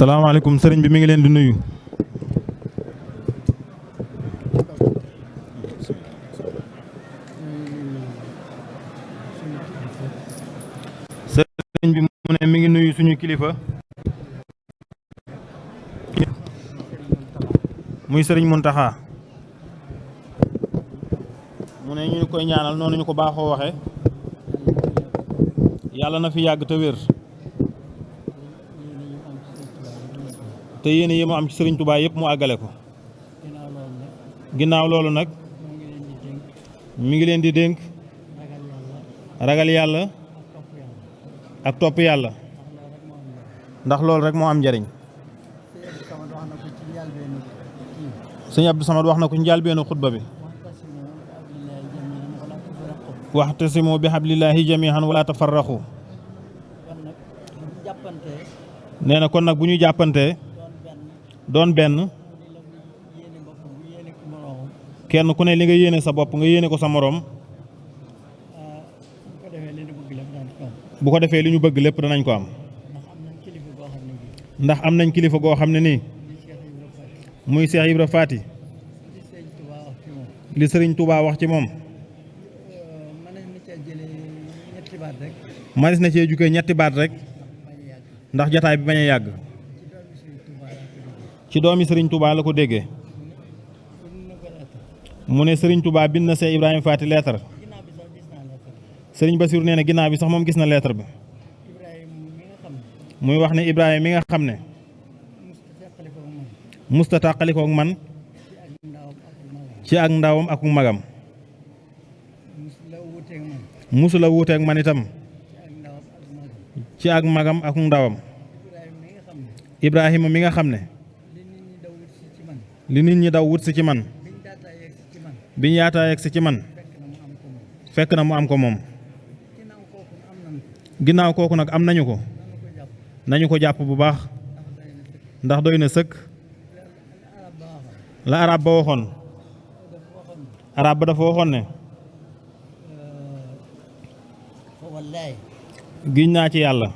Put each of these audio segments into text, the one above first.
salaamaaleykum sëriñ bi mi ngi leen di nuyu. sëriñ bi mu ne mi ngi nuyu suñu kilifa muy sëriñ Muntaxa mu ne ñu koy ñaanal noonu ñu ko baaxoo waxe yàlla na fi yàgg te wér te yéene yi mu am ci sëriñ Touba yëpp mu àggale ko. ginnaaw loolu nag mi ngi leen di dénk ragal yàlla ak topp yàlla ndax loolu rek moo am njariñ. sëñ Abdou Samad wax na ko ci njëlbéenu xutba bi waxtasimu bi hablillahi jamihan wala tafarraqu. nee na kon nag bu ñu jàppantee doon benn kenn ku ne li nga yéene sa bopp nga yéene ko sa moroom bu ko defee li ñu bëgg lépp danañ ko am. ndax am nañ kilifa goo xam ne nii muy Cheikh Ibra Faty li Sëriñ Touba wax ci moom manis na cee jukee ñetti baat rek ndax jataay bi bañ a yàgg. ci doomi Sëriñ Touba la ko déggee mu ne Sëriñ Touba bind na Cheikh Ibrahima Faty lettre. Sëriñ Bassirou nee na ginnaaw bi sax moom gis na lettre bi muy wax ne Ibrahima mi nga xam ne musta tàqalikoo ak man ci ak ndawam ak magam musula wuuteek man itam ci ak magam ak ndawam. Ibrahima mi nga xam ne li nit ñi daw wut si ci man biñ yaataa yegg si ci man fekk na mu am ko moom. ginnaaw kooku nag am nañu ko nañu ko jàpp bu baax ndax doy na sëkk. la arab ba waxoon arab ba dafa waxoon ne giñ naa ci yàlla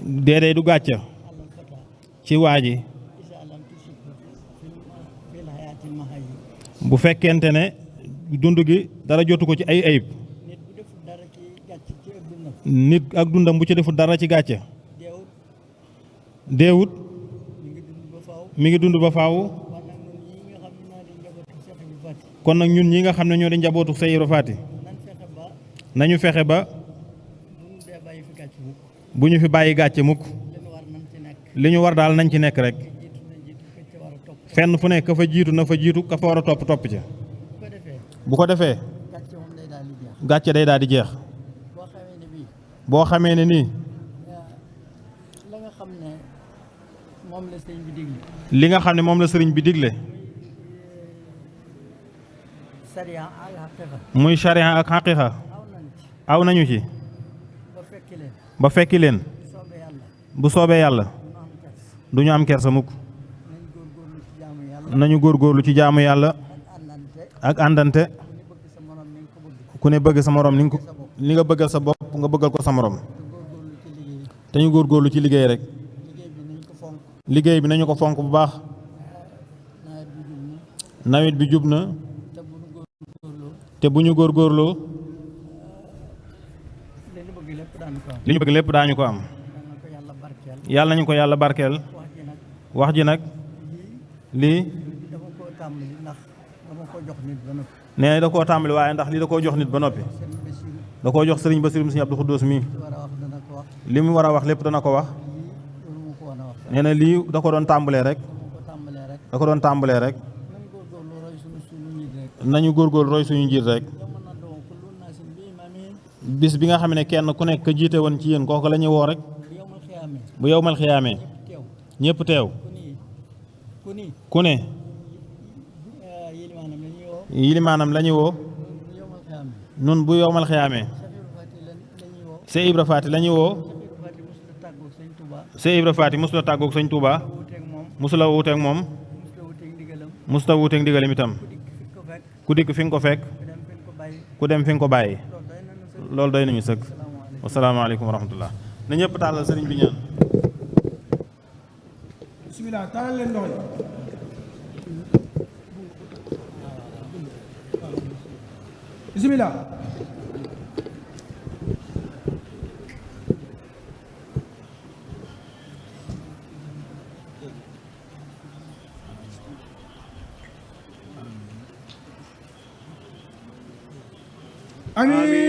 déedéet du gàcca ci waa ji bu fekkente ne dund gi dara jotu ko ci ay ayib. nit ak dundam bu ci deful dara ci gàcce deewut mi ngi dund ba faaw. kon nag ñun ñi nga xam ne ñoo di njabootu Cheikh Ibra Faty nañu fexe ba bu ñu fi bàyyi gàcce mukk. li ñu war daal nañ ci nekk rek fenn fu nekk ka fa jiitu na fa jiitu ka fa war a topp topp ca. bu ko defee gàcce day daal di jeex. boo xamee ne nii li nga xam ne moom la sëriñ bi digle muy sharia ak xaqiqa aw nañu ci ba fekki leen bu soobee yàlla du ñu am kersa mukk. nañu góorgóorlu ci jaamu yàlla ak àndante ku ne bëgg sa morom ni nga bëggal sa bopp nga bëggal ko sa morom te ñu góorgóorlu ci liggéey rek. liggéey bi nañu ko fonk bu baax. nawet bi jub na te bu ñu góorgóorloo li ñu bëgg lépp daañu ko am. yàlla nañu ko yàlla barkeel. wax ji nag lii nee da koo tàmbali waaye ndax lii da koo jox nit ba noppi. da koo jox sëriñ Bassirou Sëriñ Abdou Khoudoss mi li mu war a wax lépp dana ko wax. nee na lii da ko doon tàmbalee rek da ko doon tàmbalee rek nañu góorgóorlu roy suñu njiit rek. bis bi nga xam ne kenn ku nekk jiite woon ci yéen kooku la ñuy woo rek bu yowmal xiyaamee ñëpp teew ku ne yilimaanam la ñuy woo. nun bu yowmal xiyaamee Cheikh Ibra Faty la ñuy woo. Cheikh Ibra Faty mosula tàggoog sëñ Touba mosula wuuteeg moom mosula wuuteeg ndigalam itam ku dikk fi nga ko fekk ku dem fi nga ko bàyyi. loolu doy nañu sëkk. wasalaamaaleykum wa rahmatullah na ñëpp tàllal sëriñ bi ñaan. bisimilah taalal leen loxo yi. bisimilah. amiin